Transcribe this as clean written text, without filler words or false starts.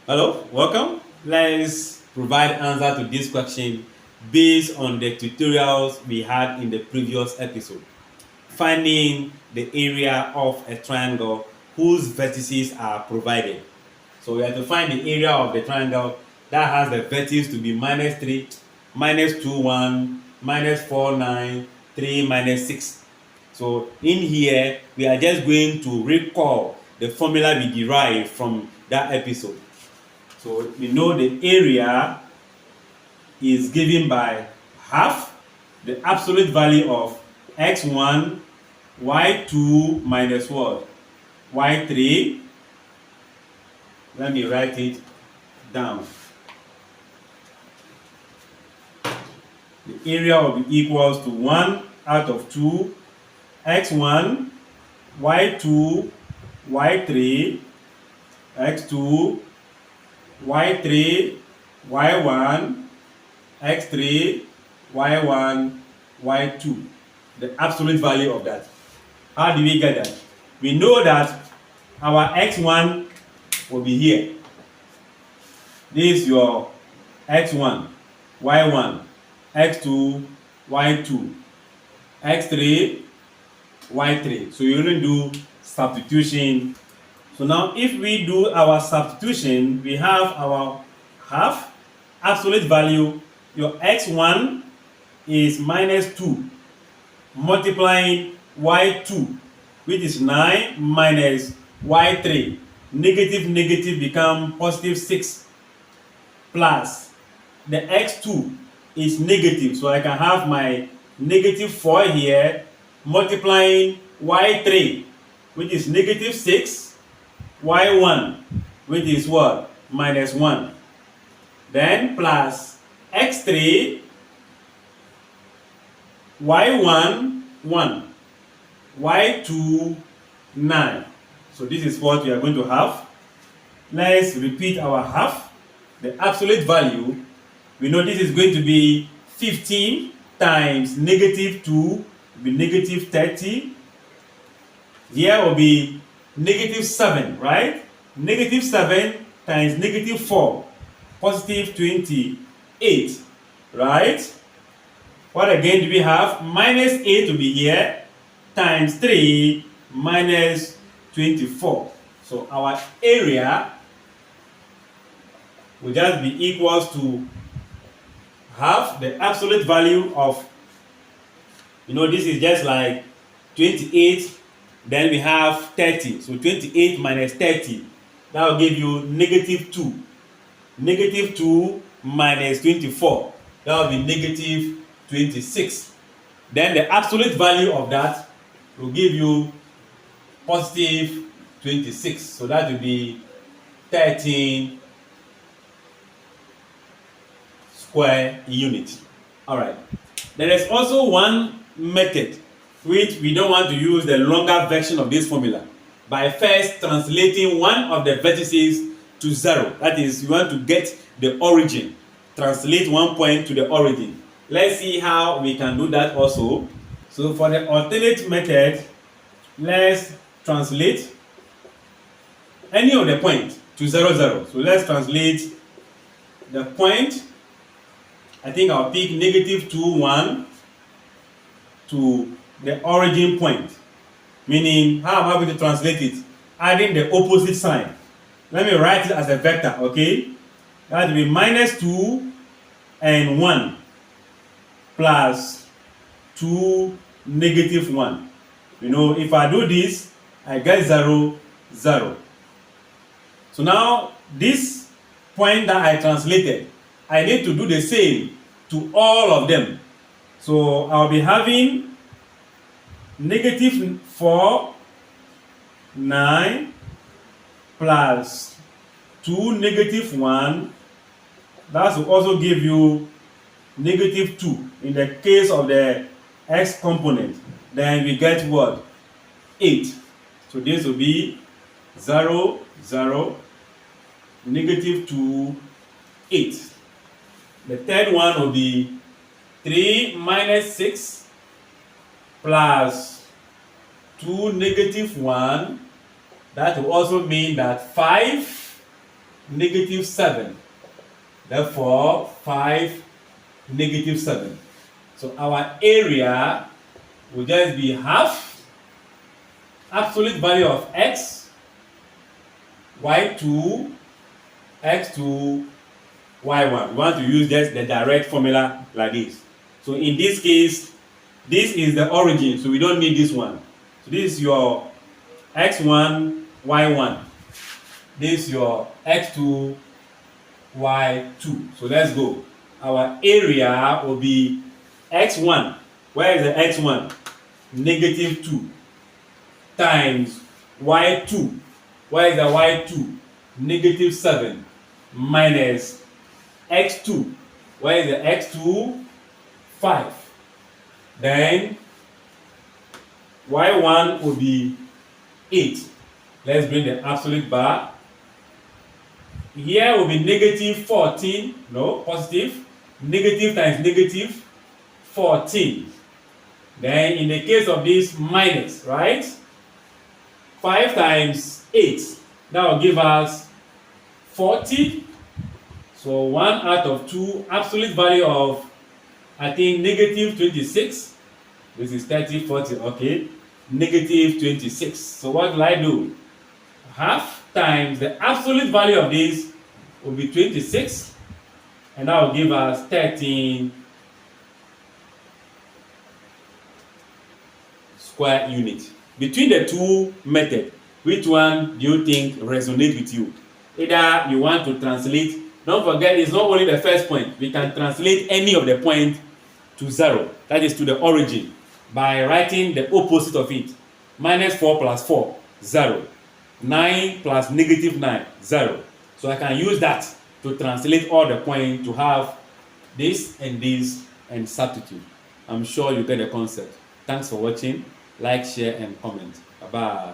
Hello, welcome. Let's provide answer to this question based on the tutorials we had in the previous episode. Finding the area of a triangle whose vertices are provided. So we have to find the area of the triangle that has the vertex to be -3, -2, 1, -4, 9, 3, -6. So in here, we are just going to recall the formula we derived from that episode. So we know the area is given by half the absolute value of x1, y2 minus what? y3. Let me write it down. The area will be equals to 1 out of 2 x1, y2, y3, x2, y3, y1, x3, y1, y2. The absolute value of that. How do we get that? We know that our x1 will be here. This is your x1, y1, x2, y2, x3, y3. So you only do substitution. So now if we do our substitution, we have our half absolute value. Your x1 is -2 multiplying y2, which is 9 minus y3. Negative become +6 plus the x2 is negative. So I can have my -4 here multiplying y3, which is -6, y1, which is what? -1. Then plus x3, y1, 1, y2, 9. So this is what we are going to have. Let's repeat our half. The absolute value, we know this is going to be 15 times -2 will be -30. Here will be -7, right? -7 times -4, +28, right? What again do we have? -8 to be here, times 3 -24. So our area will just be equals to half the absolute value of, this is just like 28, then we have 30. So 28 minus 30, that will give you -2. -2 minus 24, that will be -26. Then the absolute value of that will give you +26. So that will be 13 square unit. All right. There is also one method which we don't want to use the longer version of this formula by first translating one of the vertices to 0. That is, you want to get the origin. Translate one point to the origin. Let's see how we can do that also. So for the alternate method, let's translate any of the point to 0, 0. So let's translate the point. I think I'll pick -2, 1 to the origin point. Meaning, how am I going to translate it? Adding the opposite sign. Let me write it as a vector, okay? That will be -2 and 1 plus 2, -1. If I do this, I get 0, 0. So now, this point that I translated, I need to do the same to all of them. So I'll be having -4, 9 plus 2, -1. That will also give you -2 in the case of the x component. Then we get what? 8. So this will be 0, 0, -2, 8. The third one will be 3 minus 6 plus 2 -1. That will also mean that 5 negative 7. Therefore, 5, negative 7. So our area will just be half absolute value of x, y2, x2, y1. We want to use just the direct formula like this. So in this case, this is the origin, so we don't need this one. So this is your x1, y1. This is your x2, y2. So let's go. Our area will be x1. Where is the x1? Negative 2 times y2. Where is the y2? Negative 7 minus x2. Where is the x2? 5. Then y1 will be 8. Let's bring the absolute bar. Here will be negative 14. No, positive. Negative times negative 14. Then in the case of this, minus, right? 5 times 8. That will give us 40. So 1 out of 2. Absolute value of, I think, negative 26. This is 30, 40. Okay. Negative 26. So what will I do? Half times the absolute value of this will be 26. And that will give us 13 square units. Between the two methods, which one do you think resonates with you? Either you want to translate, don't forget it's not only the first point, we can translate any of the points to 0, that is to the origin, by writing the opposite of it. Minus 4 plus 4, 0. 9 plus negative 9, 0. So I can use that to translate all the points to have this and substitute. I'm sure you get the concept. Thanks for watching. Like, share, and comment. Bye-bye.